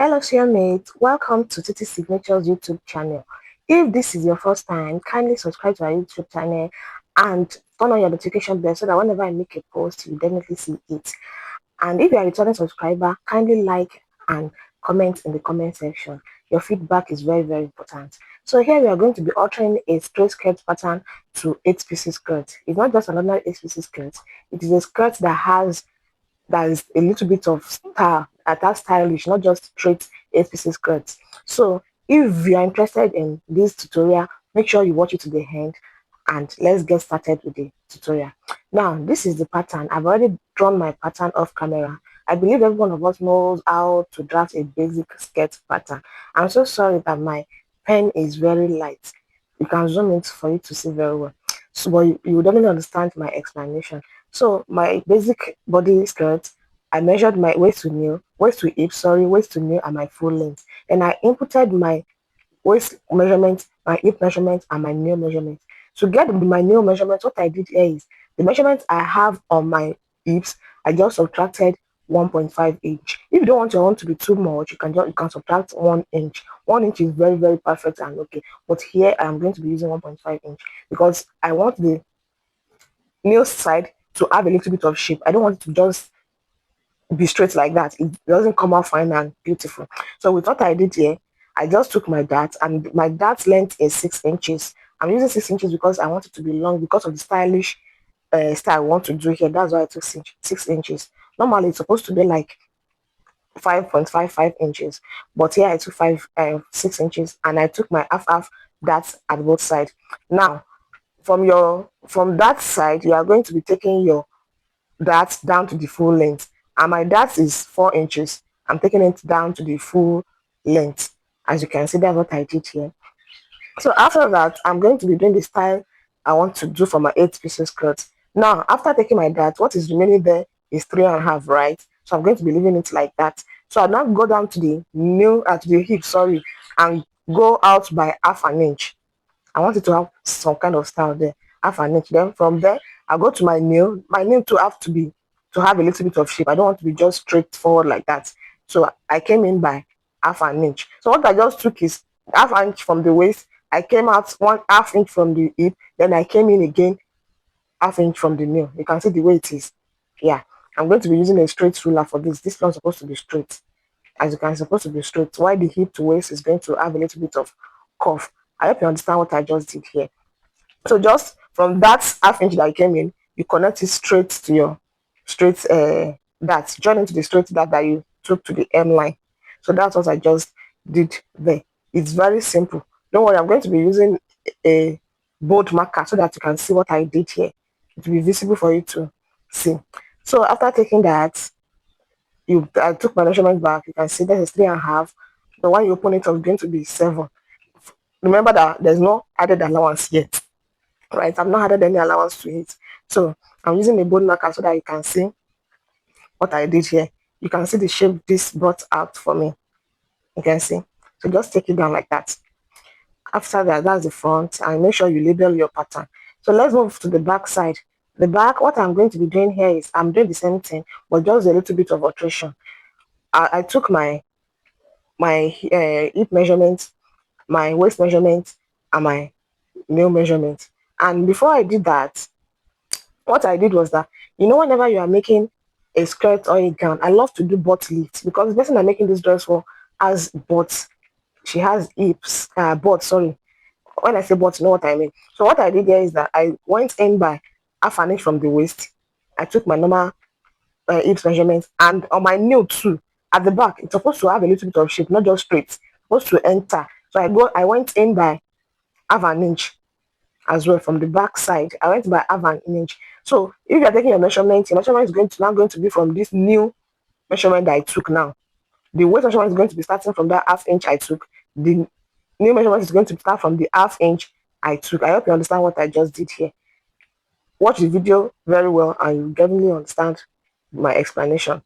Hello, mate. Welcome to Titi Signatures YouTube channel. If this is your first time, kindly subscribe to our YouTube channel and turn on your notification bell so that whenever I make a post, you definitely see it. And if you are a returning subscriber, kindly like and comment in the comment section. Your feedback is very, very important. So here we are going to be altering a straight skirt pattern to 8-piece skirt. It's not just another 8-piece skirt. It is a skirt that is a little bit of style, that stylish, not just straight 8-piece skirts. So if you are interested in this tutorial, make sure you watch it to the end and let's get started with the tutorial. Now, this is the pattern. I've already drawn my pattern off camera. I believe every one of us knows how to draft a basic skirt pattern. I'm so sorry that my pen is very light. You can zoom it for you to see very well. So but you will definitely understand my explanation. So my basic body skirt, I measured my waist to hip, waist to knee and my full length. And I inputted my waist measurement, my hip measurement and my knee measurement. To get my knee measurement, what I did here is the measurement I have on my hips, I just subtracted 1.5 inch. If you don't want your own to be too much, you can subtract 1 inch. 1 inch is very, very perfect and okay. But here I'm going to be using 1.5 inch because I want the nail side to have a little bit of shape. I don't want it to just be straight like that. It doesn't come out fine and beautiful. So with what I did here, I just took my dart and my dart length is 6 inches. I'm using 6 inches because I want it to be long because of the stylish style I want to do here. That's why I took 6 inches. Normally it's supposed to be like 5.55 inches, but here I took 6 inches and I took my half dart at both sides. Now from that side you are going to be taking your dart down to the full length, and my dart is 4 inches. I'm taking it down to the full length. As you can see, that's what I did here. So after that, I'm going to be doing the style I want to do for my 8-piece skirt. Now, after taking my dart, what is remaining there is 3.5, right? So I'm going to be leaving it like that. So I'll now go down to the to the hip, and go out by half an inch. I want it to have some kind of style there, half an inch. Then from there, I'll go to my nail. My nail to have a little bit of shape. I don't want to be just straightforward like that. So I came in by half an inch. So what I just took is half an inch from the waist. I came out 1/2 inch from the hip. Then I came in again half inch from the nail. You can see the way it is. Yeah, I'm going to be using a straight ruler for this. This one's supposed to be straight. As you can, it's supposed to be straight. While the hip to waist is going to have a little bit of curve. I hope you understand what I just did here. So just from that half inch that came in, you connect it straight to your straight that join into the straight that you took to the M line. So that's what I just did there. It's very simple. Don't worry, I'm going to be using a bold marker so that you can see what I did here. It will be visible for you to see. So after taking that, I took my measurement back. You can see that is 3.5. The one you open it up is going to be 7. Remember that there's no added allowance yet, right? I've not added any allowance to it. So I'm using a bold marker so that you can see what I did here. You can see the shape this brought out for me. You can see. So just take it down like that. After that, that's the front, and make sure you label your pattern. So let's move to the back side. The back, what I'm going to be doing here is I'm doing the same thing, but just a little bit of alteration. I took my hip measurement, my waist measurement, and my nail measurement. And before I did that, what I did was that, whenever you are making a skirt or a gown, I love to do butt lifts because the person I'm making this dress for has butts. She has hips, butt, sorry. When I say butt, you know what I mean. So what I did there is that I went in by half an inch from the waist. I took my normal hips measurement, and on my nail too, at the back, it's supposed to have a little bit of shape, not just straight. It's supposed to enter. So I went in by half an inch as well from the back side. I went by half an inch. So if you're taking your measurement is going to be from this new measurement that I took now. The waist measurement is going to be starting from that half inch I took. The new measurement is going to start from the half inch I took. I hope you understand what I just did here. Watch the video very well and you definitely understand my explanation.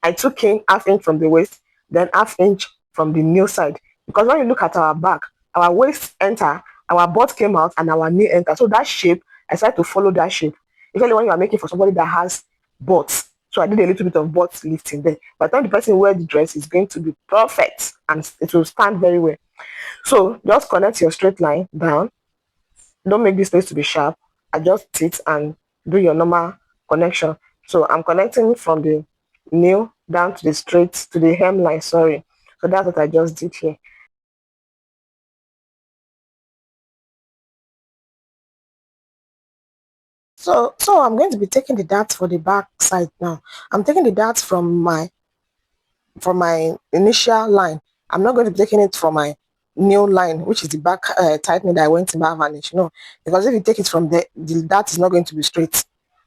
I took in half inch from the waist, then half inch from the new side. Because when you look at our back, our waist enter, our butt came out, and our knee enter. So that shape, I decided to follow that shape. Especially when you are making for somebody that has butt. So I did a little bit of butt lifting there. By the time the person wear the dress, it's going to be perfect and it will stand very well. So just connect your straight line down. Don't make this place to be sharp. Adjust it and do your normal connection. So I'm connecting from the nail down to the straight to the hemline. Sorry. So that's what I just did here. So I'm going to be taking the dart for the back side now. I'm taking the dart from my initial line. I'm not going to be taking it from my new line, which is the back tightening that I went in back vanish. No, because if you take it from there, the dart is not going to be straight,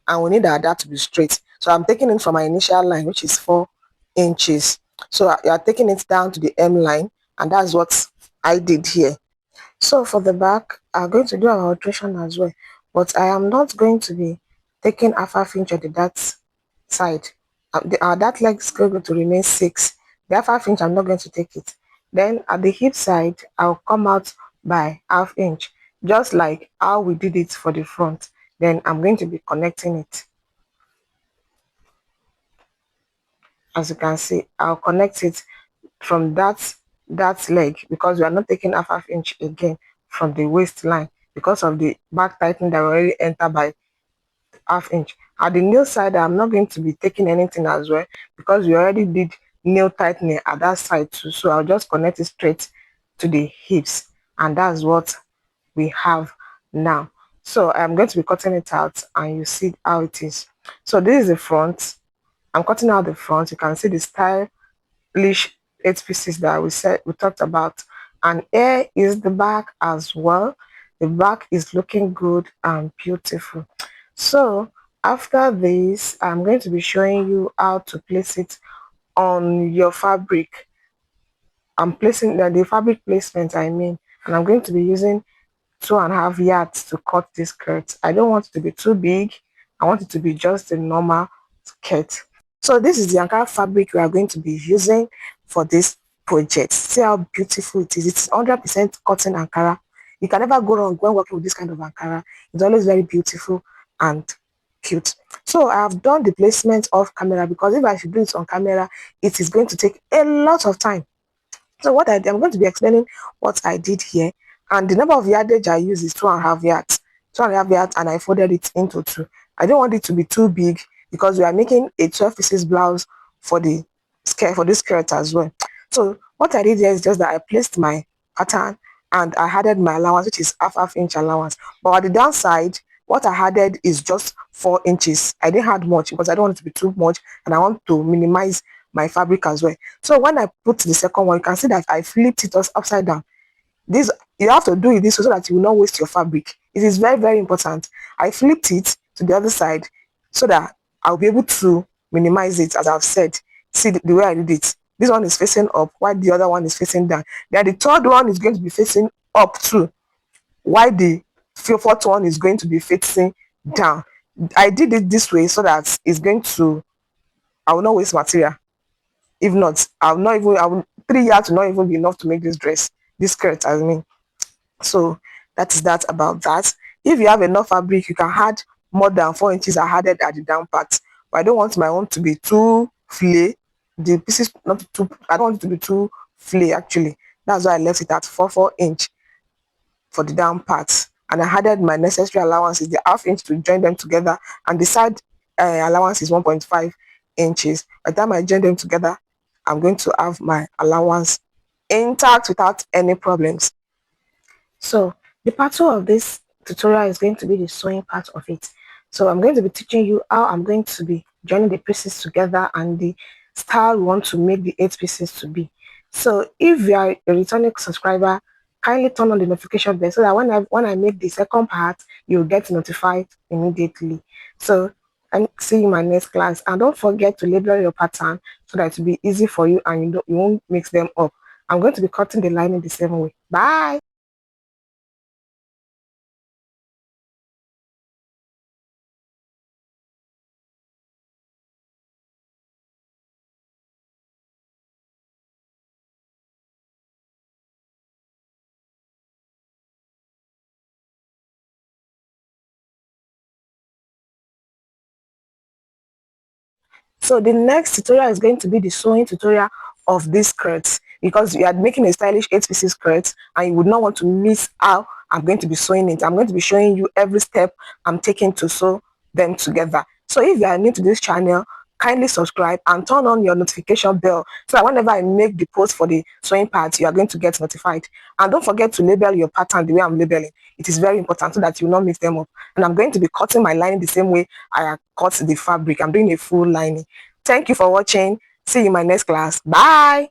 and we need our dart to be straight. So I'm taking it from my initial line, which is 4 inches. So you are taking it down to the M line, and that's what I did here. So for the back, I'm going to do our alteration as well, but I am not going to be taking half inch at the dart side. Our dart leg is going to remain 6. The half inch, I'm not going to take it. Then at the hip side, I'll come out by half inch, just like how we did it for the front. Then I'm going to be connecting it. As you can see, I'll connect it from that leg because we are not taking half inch again from the waistline because of the back tightening that we already entered by half inch. At the nail side, I'm not going to be taking anything as well because we already did nail tightening at that side too. So I'll just connect it straight to the hips, and that's what we have now. So I'm going to be cutting it out and you see how it is. So this is the front. I'm cutting out the front. You can see the stylish 8 pieces that we talked about, and here is the back as well. The back is looking good and beautiful. So after this, I'm going to be showing you how to place it on your fabric. I'm placing the fabric placement, I mean, and I'm going to be using 2.5 yards to cut this skirt. I don't want it to be too big. I want it to be just a normal skirt. So this is the Ankara fabric we are going to be using for this project. See how beautiful it is. It's 100% cotton Ankara. You can never go wrong when working with this kind of Ankara. It's always very beautiful and cute. So I have done the placement off camera because if I should do it on camera, it is going to take a lot of time. So what I'm going to be explaining what I did here, and the number of yardage I use is 2.5 yards. 2.5 yards, and I folded it into two. I don't want it to be too big because we are making a 12 pieces blouse for the skirt, for this skirt as well. So what I did here is just that I placed my pattern and I added my allowance, which is half inch allowance. But at the downside, what I added is just 4 inches. I didn't add much because I don't want it to be too much and I want to minimize my fabric as well. So when I put the second one, you can see that I flipped it upside down. This, you have to do it this way so that you will not waste your fabric. It is very, very important. I flipped it to the other side so that I'll be able to minimize it, as I've said. See the way I did it. This one is facing up while the other one is facing down. Then the third one is going to be facing up too, while the fourth one is going to be facing down. I did it this way so that it's going to, I will not waste material. If not, I'll not even, 3 yards will not even be enough to make this dress, this skirt, I mean. So that is that about that. If you have enough fabric, you can add more than 4 inches I added at the down part. But I don't want my own to be too flay. The pieces not too, I don't want it to be too flay actually. That's why I left it at 4 inch for the down part. And I added my necessary allowances, the half inch to join them together, and the side allowance is 1.5 inches. By the time I join them together, I'm going to have my allowance intact without any problems. So the part 2 of this tutorial is going to be the sewing part of it. So I'm going to be teaching you how I'm going to be joining the pieces together and the style we want to make the 8 pieces to be. So if you are a returning subscriber, kindly turn on the notification bell so that when I make the second part, you'll get notified immediately. So and see you in my next class. And don't forget to label your pattern so that it will be easy for you and you won't mix them up. I'm going to be cutting the lining the same way. Bye. So the next tutorial is going to be the sewing tutorial of this skirt, because you are making a stylish 8 pieces skirt and you would not want to miss how I'm going to be sewing it. I'm going to be showing you every step I'm taking to sew them together. So if you are new to this channel, kindly subscribe and turn on your notification bell so that whenever I make the post for the sewing part, you are going to get notified. And don't forget to label your pattern the way I'm labeling. It is very important so that you will not mix them up. And I'm going to be cutting my lining the same way I cut the fabric. I'm doing a full lining. Thank you for watching. See you in my next class. Bye.